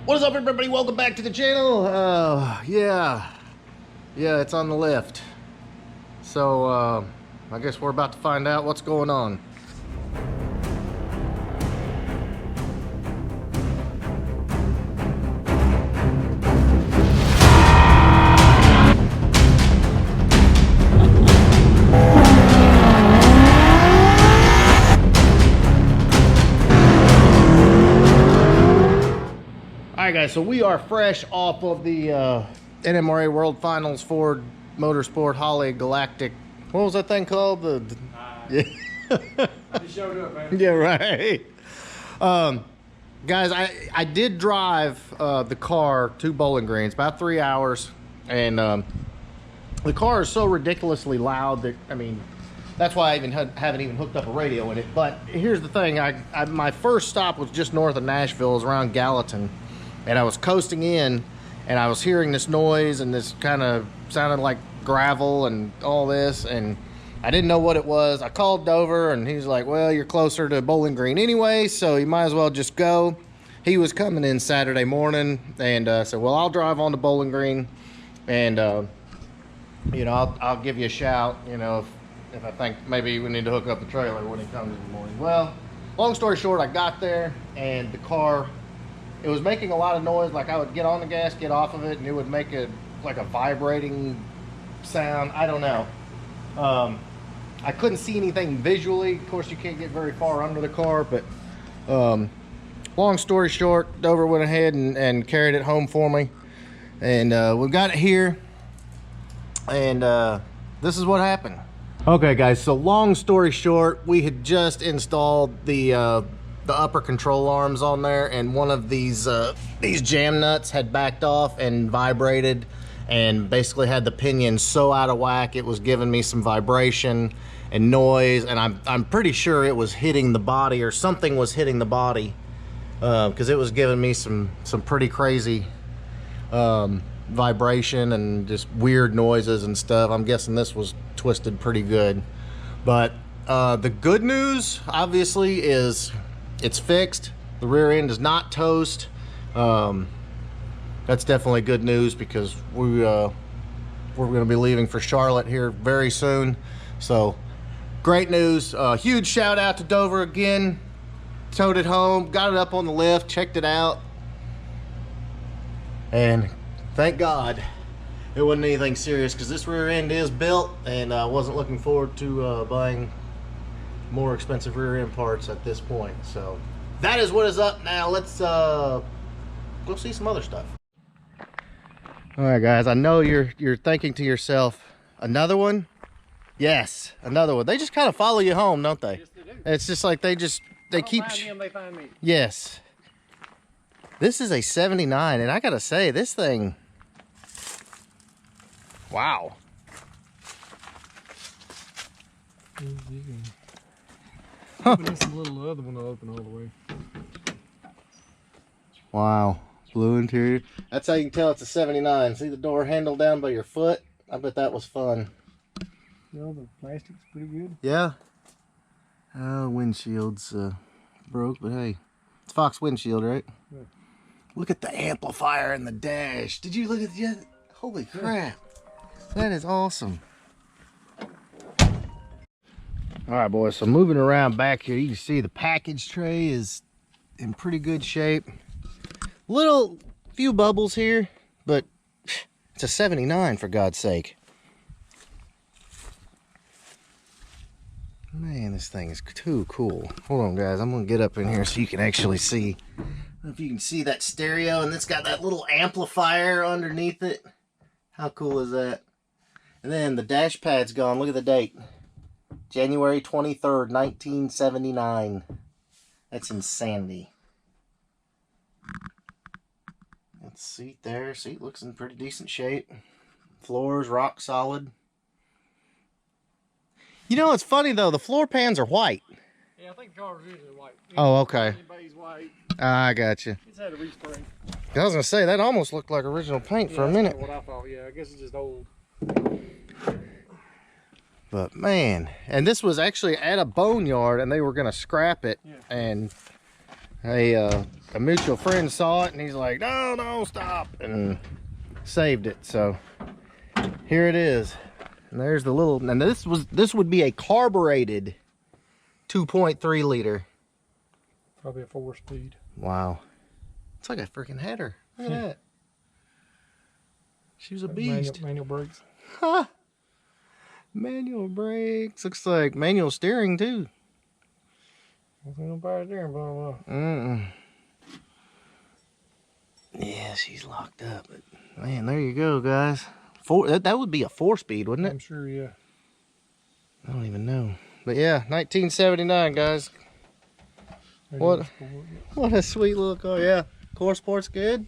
What is up, everybody? Welcome back to the channel. Yeah, it's on the lift. So I guess we're about to find out what's going on. Alright guys, so we are fresh off of the NMRA World Finals Ford Motorsport Holly Galactic. What was that thing called? Yeah. I just showed up, man. Yeah, right. Guys, I did drive the car to Bowling Greens, about 3 hours, and the car is so ridiculously loud that, I mean, that's why I even haven't even hooked up a radio in it. But here's the thing, my first stop was just north of Nashville, it was around Gallatin. And I was coasting in, and I was hearing this noise, and this kind of sounded like gravel and all this, and I didn't know what it was. I called Dover, and he's like, well, you're closer to Bowling Green anyway, so you might as well just go. He was coming in Saturday morning, and said, well, I'll drive on to Bowling Green, and, you know, I'll give you a shout, you know, if I think maybe we need to hook up the trailer when he comes in the morning. Well, long story short, I got there, and the car, it was making a lot of noise. Like I would get on the gas, get off of it, and it would make like a vibrating sound. I don't know. I couldn't see anything visually. Of course, you can't get very far under the car, but long story short, Dover went ahead and carried it home for me. And we've got it here. And this is what happened. Okay, guys, so long story short, we had just installed the upper control arms on there, and one of these jam nuts had backed off and vibrated and basically had the pinion so out of whack it was giving me some vibration and noise, and I'm pretty sure it was hitting the body, or something was hitting the body, because it was giving me some pretty crazy vibration and just weird noises and stuff. I'm guessing this was twisted pretty good. But the good news obviously is it's fixed. The rear end is not toast. That's definitely good news, because we're going to be leaving for Charlotte here very soon. So great news. Huge shout out to Dover again. Towed it home, got it up on the lift, checked it out, and thank God it wasn't anything serious, because this rear end is built, and I wasn't looking forward to buying more expensive rear end parts at this point. So that is what is up. Now let's go see some other stuff. All right, guys, I know you're thinking to yourself, another one? Yes, another one. They just kind of follow you home, don't they? Yes, they do. It's just like they keep find them, they find me. Yes. This is a 79, and I gotta say, this thing, wow. Open this little other one will open all the way. Wow, blue interior. That's how you can tell it's a 79. See the door handle down by your foot? I bet that was fun. No, the plastic's pretty good. Yeah. Windshield's broke, but hey, it's Fox windshield, right? Yeah. Look at the amplifier in the dash. Did you look at the? Holy crap! That is awesome. All right, boys, so moving around back here, you can see the package tray is in pretty good shape. Few bubbles here, but it's a 79, for God's sake. Man, this thing is too cool. Hold on, guys, I'm gonna get up in here so you can actually see. I don't know if you can see that stereo, and it's got that little amplifier underneath it. How cool is that? And then the dash pad's gone. Look at the date. January 23rd, 1979. That's insanity. That seat there. Seat looks in pretty decent shape. Floor's rock solid. You know, it's funny though, the floor pans are white. Yeah, I think the car's usually white. Oh, okay. Anybody's white. I got you. It's had a respray. I was gonna say, that almost looked like original paint for a minute. That's what I thought. Yeah, I guess it's just old. But man, and this was actually at a boneyard, and they were gonna scrap it, yeah. and a mutual friend saw it and he's like, no, stop, and saved it. So here it is. And there's the little, and this would be a carbureted 2.3 liter. Probably a 4-speed. Wow. It's like a freaking header. Look at that. She was a beast. Manual brakes. Huh. Manual brakes. Looks like manual steering too. No power steering, blah, blah. Yeah, she's locked up. But man, there you go, guys. That would be a 4-speed, wouldn't it? I'm sure, yeah. I don't even know. But yeah, 1979, guys. What a sweet little car. Yeah, core sport's good.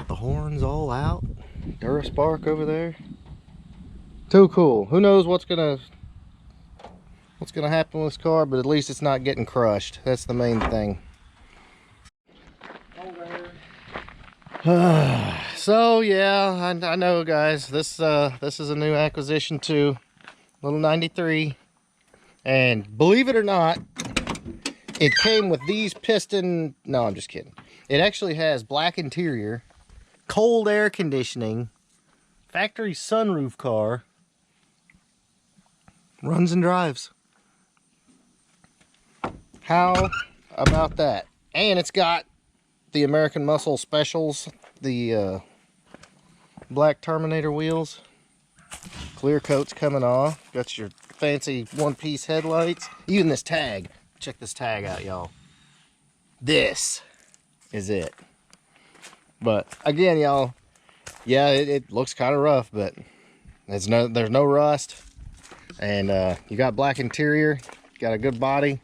The horns all out. Duraspark over there. Too cool. Who knows what's gonna happen with this car, but at least it's not getting crushed. That's the main thing. So yeah, I know, guys. This is a new acquisition too. Little 93, and believe it or not, it came with these piston. No, I'm just kidding. It actually has black interior, cold air conditioning, factory sunroof car, runs and drives. How about that? And it's got the American Muscle Specials, the black Terminator wheels. Clear coat's coming off. Got your fancy one-piece headlights. Even this tag. Check this tag out, y'all. This is it. But again, y'all, yeah, it looks kind of rough, but there's no rust. And you got black interior. Got a good body.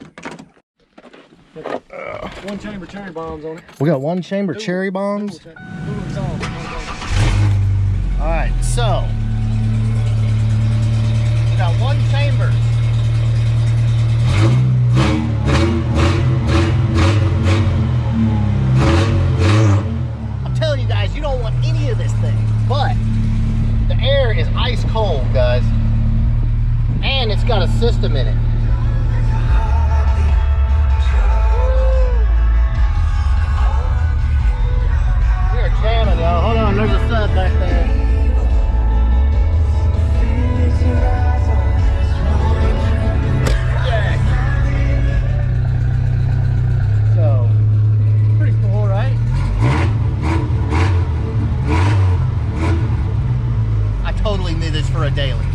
One chamber cherry bombs on it. We got one chamber cherry bombs. Alright, so we got one chamber. I'm telling you guys, you don't want any of this thing, but the air is ice cold, guys. And it's got a system in it. Jamming, y'all. Hold on, there's a sub back there. Yeah. So, pretty cool, right? I totally need this for a daily.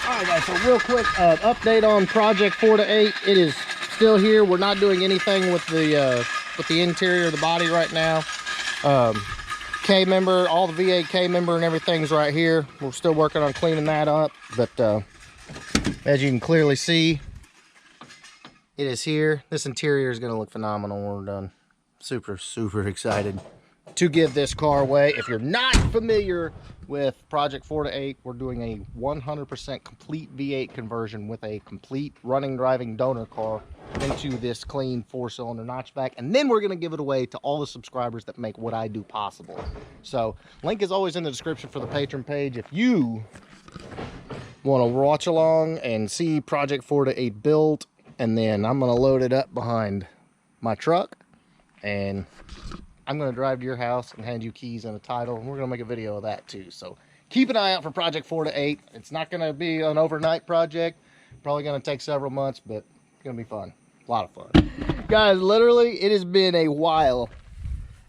Alright guys, so real quick update on Project 4 to 8. It is still here. We're not doing anything with the interior of the body right now. K member, all the V8 K member and everything's right here. We're still working on cleaning that up, but as you can clearly see, it is here. This interior is going to look phenomenal when we're done. Super excited to give this car away. If you're not familiar with Project 4 to 8, we're doing a 100% complete V8 conversion with a complete running, driving donor car into this clean 4-cylinder notchback, and then we're going to give it away to all the subscribers that make what I do possible. So link is always in the description for the Patreon page if you want to watch along and see Project 4 to 8 build. And then I'm going to load it up behind my truck, and I'm going to drive to your house and hand you keys and a title, and we're going to make a video of that too. So keep an eye out for Project 4 to 8. It's not going to be an overnight project. Probably going to take several months, but it's going to be fun. A lot of fun. Guys, literally, it has been a while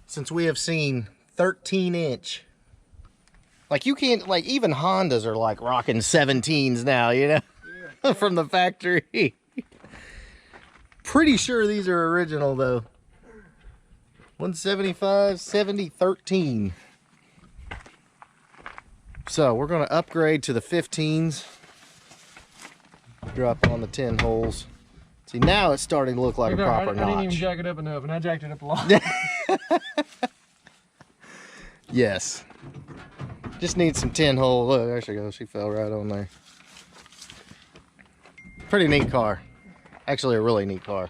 since we have seen 13-inch. Like, you can't, like, even Hondas are, like, rocking 17s now, you know? Yeah. From the factory. Pretty sure these are original, though. 175, 70, 13. So, we're going to upgrade to the 15s. Drop on the 10 holes. See, now it's starting to look like a proper notch. I didn't even jack it up enough, and I jacked it up a lot. Yes. Just need some 10 hole. Look, there she goes. She fell right on there. Pretty neat car. Actually, a really neat car.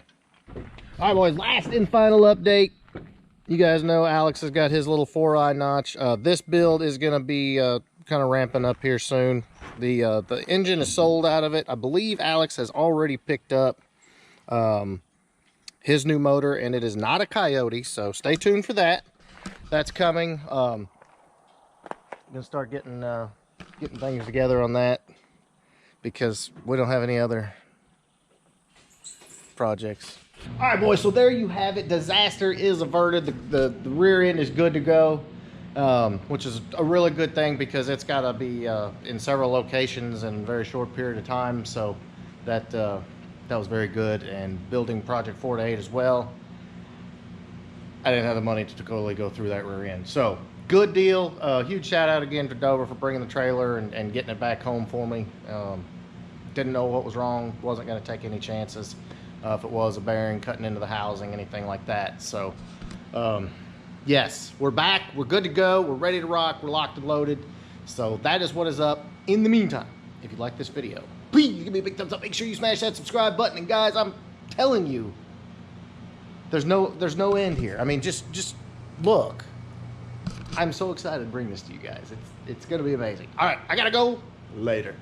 All right, boys. Last and final update. You guys know Alex has got his little 4-eye notch. This build is going to be kind of ramping up here soon. The engine is sold out of it. I believe Alex has already picked up his new motor, and it is not a Coyote, so stay tuned for that. That's coming. I'm gonna start getting things together on that because we don't have any other projects. All right, boys, so there you have it. Disaster is averted. The rear end is good to go, which is a really good thing because it's got to be in several locations in a very short period of time. So that was very good. And building Project 4 to 8 as well. I didn't have the money to totally go through that rear end. So good deal. Huge shout out again to Dover for bringing the trailer and getting it back home for me. Didn't know what was wrong. Wasn't going to take any chances. If it was a bearing cutting into the housing, anything like that. So, yes, we're back. We're good to go. We're ready to rock. We're locked and loaded. So that is what is up. In the meantime, if you like this video, please give me a big thumbs up. Make sure you smash that subscribe button. And guys, I'm telling you, there's no end here. I mean, just look. I'm so excited to bring this to you guys. It's going to be amazing. All right, I got to go. Later.